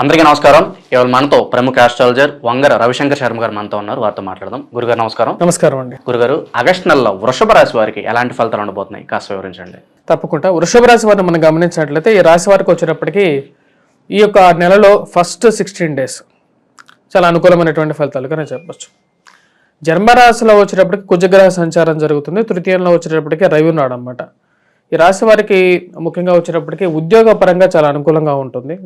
అందరికీ నమస్కారం. ఇవాళ మనతో ప్రముఖ ఆస్ట్రాలజర్ వంగర రవిశంకర్ శర్మ గారు మనతో ఉన్నారు. వారితో మాట్లాడదాం. గురుగారు నమస్కారం. నమస్కారం అండి. గురుగారు, ఆగస్టు నెలలో వృషభ రాశి వారికి ఎలాంటి ఫలితాలు ఉండబోతున్నాయి కాస్త వివరించండి. తప్పకుండా. వృషభ రాశి వారిని మనం గమనించినట్లయితే ఈ రాశి వారికి వచ్చేటప్పటికి ఈ యొక్క నెలలో ఫస్ట్ 16 days చాలా అనుకూలమైనటువంటి ఫలితాలుగా చెప్పొచ్చు. జన్మరాశిలో వచ్చేటప్పటికి కుజగ్రహ సంచారం జరుగుతుంది. తృతీయంలో వచ్చేటప్పటికి రవి ఉన్నాడు అనమాట. ఈ రాశి వారికి ముఖ్యంగా వచ్చేటప్పటికి ఉద్యోగ పరంగా చాలా అనుకూలంగా ఉంటుంది.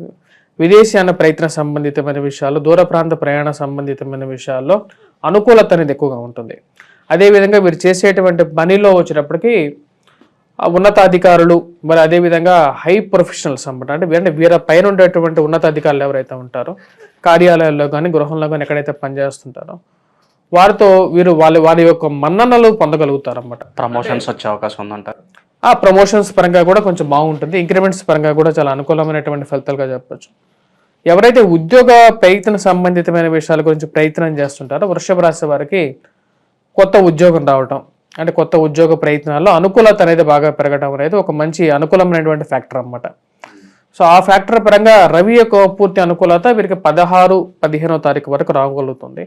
విదేశీయాన ప్రయత్న సంబంధితమైన విషయాలు, దూర ప్రాంత ప్రయాణ సంబంధితమైన విషయాల్లో అనుకూలత అనేది ఎక్కువగా ఉంటుంది. అదేవిధంగా వీరు చేసేటువంటి పనిలో వచ్చేటప్పటికి ఉన్నతాధికారులు, మరి అదేవిధంగా హై ప్రొఫెషనల్స్ అన్నమాట. అంటే వీరి పైన ఉండేటువంటి ఉన్నతాధికారులు ఎవరైతే ఉంటారో కార్యాలయాల్లో కానీ గృహంలో కానీ ఎక్కడైతే పనిచేస్తుంటారో వారితో వీరు వారి యొక్క మన్ననలు పొందగలుగుతారన్నమాట. ప్రమోషన్స్ వచ్చే అవకాశం ఉందంటారు. ఆ ప్రమోషన్స్ పరంగా కూడా కొంచెం బాగుంటుంది. ఇంక్రిమెంట్స్ పరంగా కూడా చాలా అనుకూలమైనటువంటి ఫలితాలుగా చెప్పచ్చు. ఎవరైతే ఉద్యోగ ప్రయత్న సంబంధితమైన విషయాల గురించి ప్రయత్నం చేస్తుంటారో వృషభ రాశి వారికి కొత్త ఉద్యోగం రావటం, అంటే కొత్త ఉద్యోగ ప్రయత్నాల్లో అనుకూలత అనేది బాగా పెరగడం అనేది ఒక మంచి అనుకూలమైనటువంటి ఫ్యాక్టర్ అన్నమాట. సో ఆ ఫ్యాక్టర్ పరంగా రవి యొక్క పూర్తి అనుకూలత వీరికి 16, 15వ తారీఖు వరకు రాగలుగుతుంది.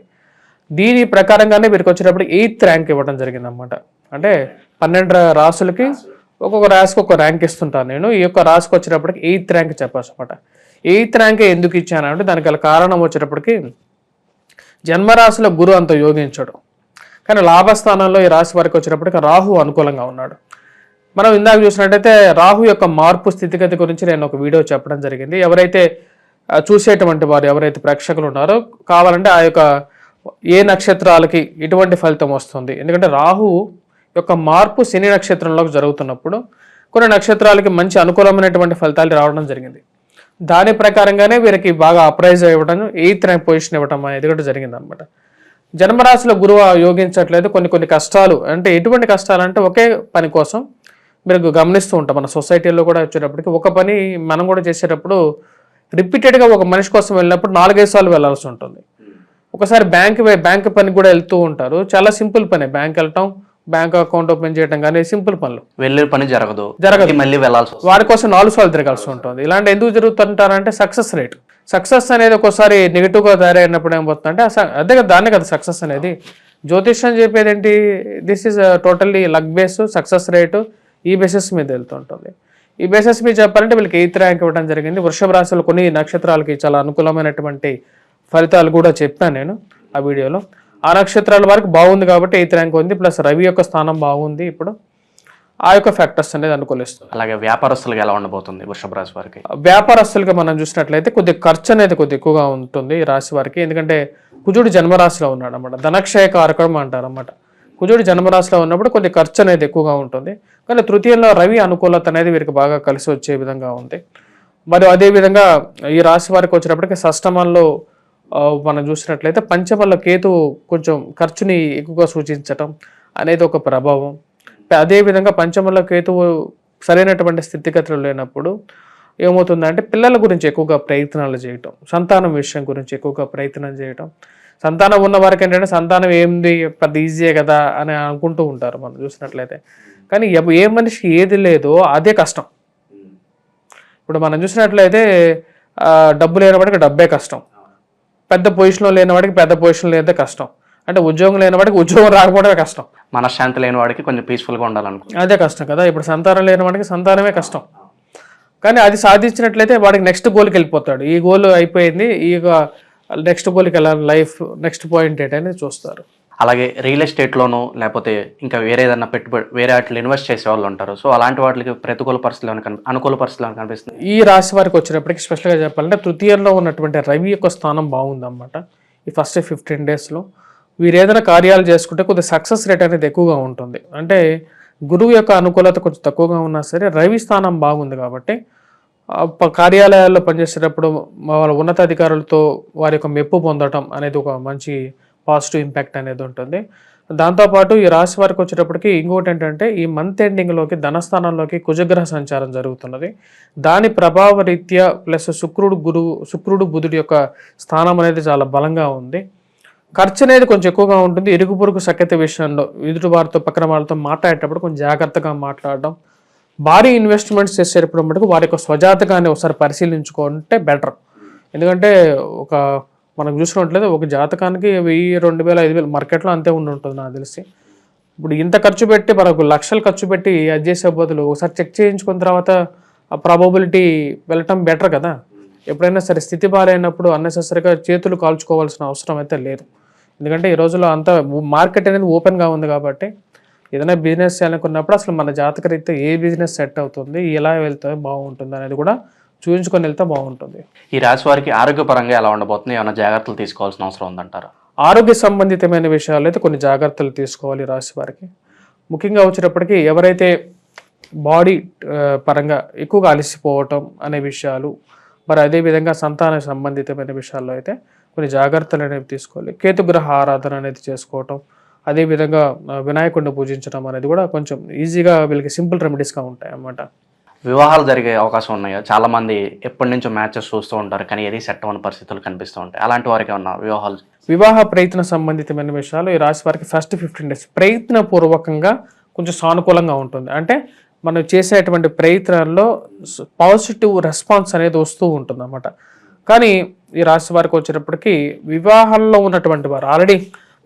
దీని ప్రకారంగానే వీరికి వచ్చేటప్పుడు 8th ర్యాంక్ ఇవ్వడం జరిగింది అనమాట. అంటే 12 రాసులకి ఒక్కొక్క రాశికి ఒక ర్యాంక్ ఇస్తుంటాను నేను. ఈ యొక్క రాశికి వచ్చేటప్పటికి 8th ర్యాంక్ చెప్పచ్చు అనమాట. 8th ర్యాంక్ ఎందుకు ఇచ్చానంటే దానికి గల కారణం వచ్చేటప్పటికి జన్మరాశిలో గురు అంత యోగించడు, కానీ లాభస్థానంలో ఈ రాశి వారికి వచ్చేటప్పటికి రాహు అనుకూలంగా ఉన్నాడు. మనం ఇందాక చూసినట్టయితే రాహు యొక్క మార్పు స్థితిగతి గురించి నేను ఒక వీడియో చెప్పడం జరిగింది. ఎవరైతే చూసేటువంటి వారు ఎవరైతే ప్రేక్షకులు ఉన్నారో కావాలంటే ఆ యొక్క ఏ నక్షత్రాలకి ఎటువంటి ఫలితం వస్తుంది, ఎందుకంటే రాహు యొక్క మార్పు శని నక్షత్రంలోకి జరుగుతున్నప్పుడు కొన్ని నక్షత్రాలకి మంచి అనుకూలమైనటువంటి ఫలితాలు రావడం జరిగింది. దాని ప్రకారంగానే వీరికి బాగా అప్రైజ్ ఇవ్వడం, 8th ర్యాంక్ పొజిషన్ ఇవ్వడం అనేది కూడా జరిగింది అనమాట. జన్మరాశిలో గురువు యోగించట్లేదు. కొన్ని కష్టాలు, అంటే ఎటువంటి కష్టాలు అంటే ఒకే పని కోసం మీరు గమనిస్తూ ఉంటాం. మన సొసైటీలో కూడా వచ్చేటప్పటికి ఒక పని మనం కూడా చేసేటప్పుడు రిపీటెడ్గా ఒక మనిషి కోసం వెళ్ళినప్పుడు 4-5 సార్లు వెళ్ళాల్సి ఉంటుంది. ఒకసారి బ్యాంక్ పని కూడా వెళ్తూ ఉంటారు. చాలా సింపుల్ పని బ్యాంక్ వెళ్ళటం, బ్యాంక్ అకౌంట్ ఓపెన్ చేయడం కానీ సింపుల్ పనులు. వెళ్ళే పని జరగదు, మళ్ళీ వెళ్ళాల్సి వారి కోసం 4 సార్లు తిరగాల్సి ఉంటుంది. ఇలాంటి ఎందుకు జరుగుతుంటారంటే సక్సెస్ అనేది ఒక్కోసారి నెగిటివ్గా తయారైనప్పుడు ఏమవుతుందంటే అదే కదా, దాన్నే కదా సక్సెస్ అనేది. జ్యోతిష్యం చెప్పేది ఏంటి, this is totally luck base, success rate ఈ బేసిస్ మీద వెళ్తుంటుంది. ఈ బేసిస్ మీద చెప్పాలంటే వీళ్ళకి 8th ర్యాంక్ ఇవ్వడం జరిగింది. వృషభ రాశిలో కొన్ని నక్షత్రాలకి చాలా అనుకూలమైనటువంటి ఫలితాలు కూడా చెప్పాను నేను ఆ వీడియోలో. ఆ నక్షత్రాల వారికి బాగుంది కాబట్టి 8th ర్యాంక్ ఉంది. ప్లస్ రవి యొక్క స్థానం బాగుంది. ఇప్పుడు ఆ యొక్క ఫ్యాక్టర్స్ అనేది అనుకూలిస్తుంది. అలాగే వ్యాపారస్తులకు ఎలా ఉండబోతుంది వృషభ రాశి వారికి? వ్యాపారస్తులుగా మనం చూసినట్లయితే కొద్దిగా ఖర్చు అనేది కొద్దిగా ఎక్కువగా ఉంటుంది ఈ రాశి వారికి. ఎందుకంటే కుజుడు జన్మరాశిలో ఉన్నాడు అన్నమాట. ధనక్షయ కారకం అంటారు అన్నమాట. కుజుడు జన్మరాశిలో ఉన్నప్పుడు కొద్ది ఖర్చు అనేది ఎక్కువగా ఉంటుంది. కానీ తృతీయంలో రవి అనుకూలత అనేది వీరికి బాగా కలిసి వచ్చే విధంగా ఉంది. మరి అదేవిధంగా ఈ రాశి వారికి వచ్చినప్పటికీ షష్టమంలో మనం చూసినట్లయితే పంచమంలో కేతువు కొంచెం ఖర్చుని ఎక్కువగా సూచించటం అనేది ఒక ప్రభావం. అదేవిధంగా పంచమంలో కేతువు సరైనటువంటి స్థితిగతులు లేనప్పుడు ఏమవుతుందంటే పిల్లల గురించి ఎక్కువగా ప్రయత్నాలు చేయటం, సంతానం విషయం గురించి ఎక్కువగా ప్రయత్నం చేయటం. సంతానం ఉన్న వారికి ఏంటంటే సంతానం ఏంది పెద్ద ఈజీయే కదా అని అనుకుంటూ ఉంటారు మనం చూసినట్లయితే. కానీ ఏ మనిషికి ఏది లేదో అదే కష్టం. ఇప్పుడు మనం చూసినట్లయితే డబ్బు లేనివాడికి డబ్బే కష్టం, పెద్ద పొజిషన్లో లేనివాడికి పెద్ద పొజిషన్ లేదే కష్టం, అంటే ఉద్యోగం లేనివాడికి ఉద్యోగం రాకపోవడమే కష్టం, మనశ్శాంతి లేని వాడికి కొంచెం పీస్ఫుల్గా ఉండాలనుకో అదే కష్టం కదా. ఇప్పుడు సంతానం లేని వాడికి సంతానమే కష్టం. కానీ అది సాధించినట్లయితే వాడికి నెక్స్ట్ గోల్కి వెళ్ళిపోతాడు. ఈ గోల్ అయిపోయింది, ఈ నెక్స్ట్ గోల్కి వెళ్ళాలి, లైఫ్ నెక్స్ట్ పాయింట్ ఏంటనేది చూస్తారు. అలాగే రియల్ ఎస్టేట్లోనూ లేకపోతే ఇంకా వేరే ఏదైనా పెట్టుబడి వేరే వాటిలో ఇన్వెస్ట్ చేసే వాళ్ళు ఉంటారు. సో అలాంటి వాటికి ప్రతికూల పరిస్థితులు అనుకూల పరిస్థితులు కనిపిస్తుంది. ఈ రాశి వారికి వచ్చినప్పటికీ స్పెషల్గా చెప్పాలంటే తృతీయంలో ఉన్నటువంటి రవి యొక్క స్థానం బాగుందన్నమాట. ఈ ఫస్ట్ 15 daysలో వీరు ఏదైనా కార్యాలు చేసుకుంటే కొద్దిగా సక్సెస్ రేట్ అనేది ఎక్కువగా ఉంటుంది. అంటే గురువు యొక్క అనుకూలత కొంచెం తక్కువగా ఉన్నా సరే రవి స్థానం బాగుంది కాబట్టి కార్యాలయాల్లో పనిచేసేటప్పుడు వాళ్ళ ఉన్నతాధికారులతో వారి యొక్క మెప్పు పొందడం అనేది ఒక మంచి పాజిటివ్ ఇంపాక్ట్ అనేది ఉంటుంది. దాంతోపాటు ఈ రాశి వారికి వచ్చేటప్పటికి ఇంకోటి ఏంటంటే ఈ మంత్ ఎండింగ్లోకి ధనస్థానంలోకి కుజగ్రహ సంచారం జరుగుతున్నది. దాని ప్రభావ రీత్యా ప్లస్ శుక్రుడు బుధుడి యొక్క స్థానం అనేది చాలా బలంగా ఉంది. ఖర్చు అనేది కొంచెం ఎక్కువగా ఉంటుంది. ఇరుగు పొరుగు సఖ్యత విషయంలో ఎదుటి వారితో పక్కన వాళ్ళతో మాట్లాడేటప్పుడు కొంచెం జాగ్రత్తగా మాట్లాడడం, భారీ ఇన్వెస్ట్మెంట్స్ చేసేటప్పుడు మటుకు వారి యొక్క స్వజాతకాన్ని ఒకసారి పరిశీలించుకుంటే బెటర్. ఎందుకంటే ఒక మనం చూసినట్లయితే ఒక జాతకానికి 1000, 2000, 5000 మార్కెట్లో అంతే ఉండి ఉంటుంది నాకు తెలిసి. ఇప్పుడు ఇంత ఖర్చు పెట్టి మనకు లక్షలు ఖర్చు పెట్టి అది చేసే బదులు ఒకసారి చెక్ చేయించుకున్న తర్వాత ఆ ప్రాబబిలిటీ వెళ్ళటం బెటర్ కదా. ఎప్పుడైనా సరే స్థితి బాగాలేనప్పుడు అన్నెసెసరీగా చేతులు కాల్చుకోవాల్సిన అవసరం అయితే లేదు. ఎందుకంటే ఈ రోజుల్లో అంతా మార్కెట్ అనేది ఓపెన్గా ఉంది కాబట్టి ఏదైనా బిజినెస్ చేయాలనుకున్నప్పుడు అసలు మన జాతకరీత్యా ఏ బిజినెస్ సెట్ అవుతుంది, ఎలా వెళ్తే బాగుంటుంది అనేది కూడా చూపించుకొని వెళ్తే బాగుంటుంది. ఈ రాశి వారికి ఆరోగ్యపరంగా ఎలా ఉండబోతుంది, ఏమైనా జాగ్రత్తలు తీసుకోవాల్సిన అవసరం ఉందంటారా? ఆరోగ్య సంబంధితమైన విషయాలు అయితే కొన్ని జాగ్రత్తలు తీసుకోవాలి రాశి వారికి. ముఖ్యంగా వచ్చేటప్పటికి ఎవరైతే బాడీ పరంగా ఎక్కువగా అలసిపోవటం అనే విషయాలు, మరి అదేవిధంగా సంతాన సంబంధితమైన విషయాల్లో అయితే కొన్ని జాగ్రత్తలు అనేవి తీసుకోవాలి. కేతుగ్రహ ఆరాధన అనేది చేసుకోవటం, అదేవిధంగా వినాయకుడిని పూజించడం అనేది కూడా కొంచెం ఈజీగా వీళ్ళకి సింపుల్ రెమెడీస్గా ఉంటాయి అన్నమాట. వివాహాలు జరిగే అవకాశం ఉన్నాయా? చాలా మంది ఎప్పటి నుంచో మ్యాచెస్ చూస్తూ ఉంటారు, కానీ ఏది సెట్ అవ్వని పరిస్థితులు కనిపిస్తూ ఉంటాయి. అలాంటి వారికి ఏమన్నా వివాహ ప్రయత్న సంబంధితమైన విషయాలు ఈ రాశి వారికి ఫస్ట్ 15 days ప్రయత్నపూర్వకంగా కొంచెం సానుకూలంగా ఉంటుంది. అంటే మనం చేసేటువంటి ప్రయత్నాల్లో పాజిటివ్ రెస్పాన్స్ అనేది వస్తూ ఉంటుంది అన్నమాట. కానీ ఈ రాశి వారికి వచ్చేటప్పటికి వివాహంలో ఉన్నటువంటి వారు ఆల్రెడీ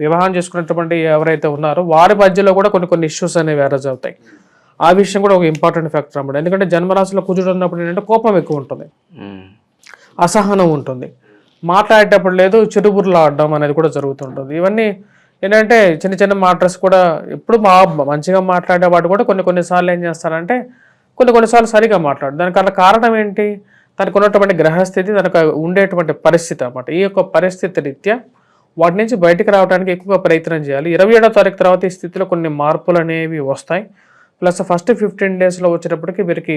వివాహం చేసుకున్నటువంటి ఎవరైతే ఉన్నారో వారి మధ్యలో కూడా కొన్ని ఇష్యూస్ అనేవి అరైజ్ అవుతాయి. ఆ విషయం కూడా ఒక ఇంపార్టెంట్ ఫ్యాక్టర్ అన్నమాట. ఎందుకంటే జన్మరాశిలో కుజుడు ఉన్నప్పుడు ఏంటంటే కోపం ఎక్కువ ఉంటుంది, అసహనం ఉంటుంది, మాట్లాడేటప్పుడు లేదు చిరుబుర్లు ఆడడం అనేది కూడా జరుగుతుంటుంది. ఇవన్నీ ఏంటంటే చిన్న చిన్న మాటర్స్ కూడా ఎప్పుడు మంచిగా మాట్లాడేవాడు కూడా కొన్నిసార్లు ఏం చేస్తారంటే కొన్నిసార్లు సరిగా మాట్లాడు. దానికి కారణం ఏంటి? తనకు ఉన్నటువంటి గ్రహస్థితి, తనకు ఉండేటువంటి పరిస్థితి అన్నమాట. ఈ యొక్క పరిస్థితి రీత్యా వాటి నుంచి బయటకు రావడానికి ఎక్కువగా ప్రయత్నం చేయాలి. 27వ తారీఖు తర్వాత ఈ స్థితిలో కొన్ని మార్పులు అనేవి వస్తాయి. ప్లస్ ఫస్ట్ 15 daysలో వచ్చేటప్పటికి వీరికి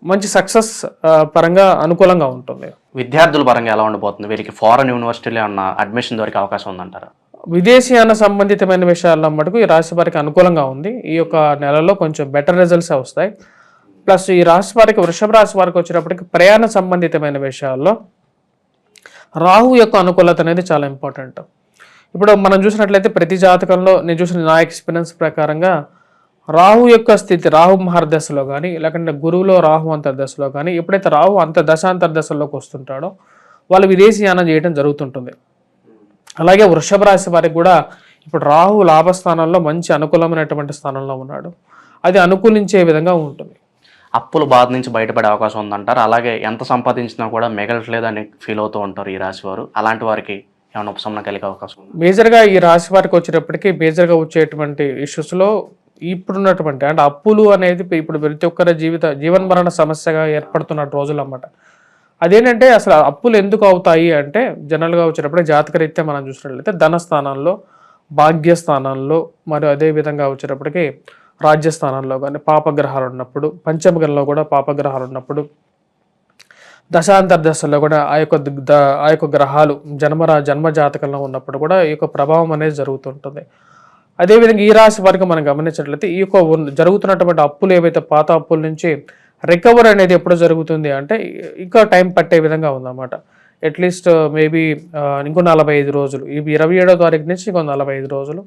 మంచి సక్సెస్ పరంగా అనుకూలంగా ఉంటుంది. విద్యార్థుల పరంగా ఎలా ఉండబోతుంది? వీరికి ఫారెన్ యూనివర్సిటీలో ఏమన్నా అడ్మిషన్ దొరికే అవకాశం ఉందంటారా? విదేశీయాన సంబంధితమైన విషయాల్లో మటుకు ఈ రాశి వారికి అనుకూలంగా ఉంది. ఈ యొక్క నెలలో కొంచెం బెటర్ రిజల్ట్స్ వస్తాయి. ప్లస్ ఈ రాశి వారికి, వృషభ రాశి వారికి వచ్చేటప్పటికి ప్రయాణ సంబంధితమైన విషయాల్లో రాహు యొక్క అనుకూలత అనేది చాలా ఇంపార్టెంట్. ఇప్పుడు మనం చూసినట్లయితే ప్రతి జాతకంలో నేను చూసిన నా ఎక్స్పీరియన్స్ ప్రకారంగా రాహు యొక్క స్థితి, రాహు మహర్దశలో కానీ లేకుంటే గురువులో రాహు అంతర్దశలో కానీ ఎప్పుడైతే రాహు దశాంతర్దశలోకి వస్తుంటాడో వాళ్ళు విదేశీయానం చేయడం జరుగుతుంటుంది. అలాగే వృషభ రాశి వారికి కూడా ఇప్పుడు రాహు లాభస్థానంలో మంచి అనుకూలమైనటువంటి స్థానంలో ఉన్నాడు. అది అనుకూలించే విధంగా ఉంటుంది. అప్పుల బాధ నుంచి బయటపడే అవకాశం ఉందంటారు. అలాగే ఎంత సంపాదించినా కూడా మిగలట్లేదని ఫీల్ అవుతూ ఉంటారు ఈ రాశి వారు. అలాంటి వారికి ఏమైనా ఉపశమనం కలిగే అవకాశం ఉంది? మేజర్గా ఈ రాశి వారికి వచ్చేటప్పటికి మేజర్గా వచ్చేటువంటి ఇష్యూస్లో ఇప్పుడున్నటువంటి అంటే అప్పులు అనేది ఇప్పుడు ప్రతి ఒక్కరి జీవన్మరణ సమస్యగా ఏర్పడుతున్న రోజులు అన్నమాట. అదేంటంటే అసలు అప్పులు ఎందుకు అవుతాయి అంటే జనరల్గా వచ్చేటప్పుడు జాతకరీత్యా మనం చూసినట్లయితే ధనస్థానంలో, భాగ్యస్థానంలో, మరియు అదేవిధంగా వచ్చేటప్పటికి రాజ్యస్థానంలో కానీ పాపగ్రహాలు ఉన్నప్పుడు, పంచమగంలో కూడా పాపగ్రహాలు ఉన్నప్పుడు, దశాంతర్దశలో కూడా ఆ యొక్క గ్రహాలు జన్మ జాతకంలో ఉన్నప్పుడు కూడా ఈ యొక్క ప్రభావం అనేది జరుగుతుంటుంది. అదేవిధంగా ఈ రాశి వారికి మనం గమనించినట్లయితే ఈ యొక్క జరుగుతున్నటువంటి అప్పులు ఏవైతే పాత అప్పుల నుంచి రికవర్ అనేది ఎప్పుడు జరుగుతుంది అంటే ఇంకా టైం పట్టే విధంగా ఉందన్నమాట. అట్లీస్ట్ మేబీ ఇంకో 45 రోజులు, ఈ 27వ తారీఖు నుంచి ఇంకో 45 రోజులు,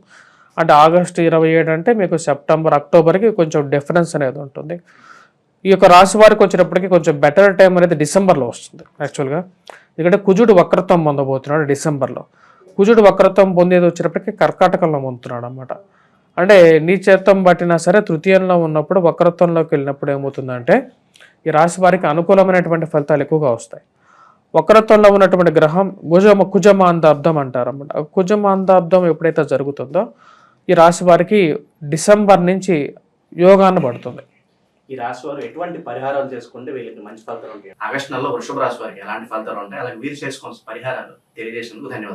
అంటే ఆగస్టు 27 అంటే మీకు సెప్టెంబర్, అక్టోబర్కి కొంచెం డిఫరెన్స్ అనేది ఉంటుంది. ఈ యొక్క రాశి వారికి వచ్చినప్పటికీ కొంచెం బెటర్ టైం అనేది డిసెంబర్లో వస్తుంది యాక్చువల్గా. ఎందుకంటే కుజుడు వక్రత్వం పొందబోతున్నాడు డిసెంబర్లో. కుజుడు వక్రత్వం పొందేది వచ్చేటప్పటికి కర్కాటకంలో పొందుతున్నాడు అన్నమాట. అంటే నీచత్వం బట్టినా సరే తృతీయంలో ఉన్నప్పుడు వక్రత్వంలోకి వెళ్ళినప్పుడు ఏమవుతుందంటే ఈ రాశి వారికి అనుకూలమైనటువంటి ఫలితాలు ఎక్కువగా వస్తాయి. వక్రత్వంలో ఉన్నటువంటి గ్రహం కుజమాందాబ్దం అంటారన్నమాట. కుజమాందాబ్దం ఎప్పుడైతే జరుగుతుందో ఈ రాశి వారికి డిసెంబర్ నుంచి యోగాన్ని పడుతుంది. ఈ రాశి వారు ఎటువంటి పరిహారాలు చేసుకుంటే వీళ్ళకి మంచి ఫలితాలు ఉంటాయి? ఆగస్టు నెలలో వృషభ రాశి వారికి ఎలాంటి ఫలితాలు ఉంటాయి, అలాగే వీరు చేసుకోవాల్సిన పరిహారాలు తెలియజేసినందుకు ధన్యవాదాలు.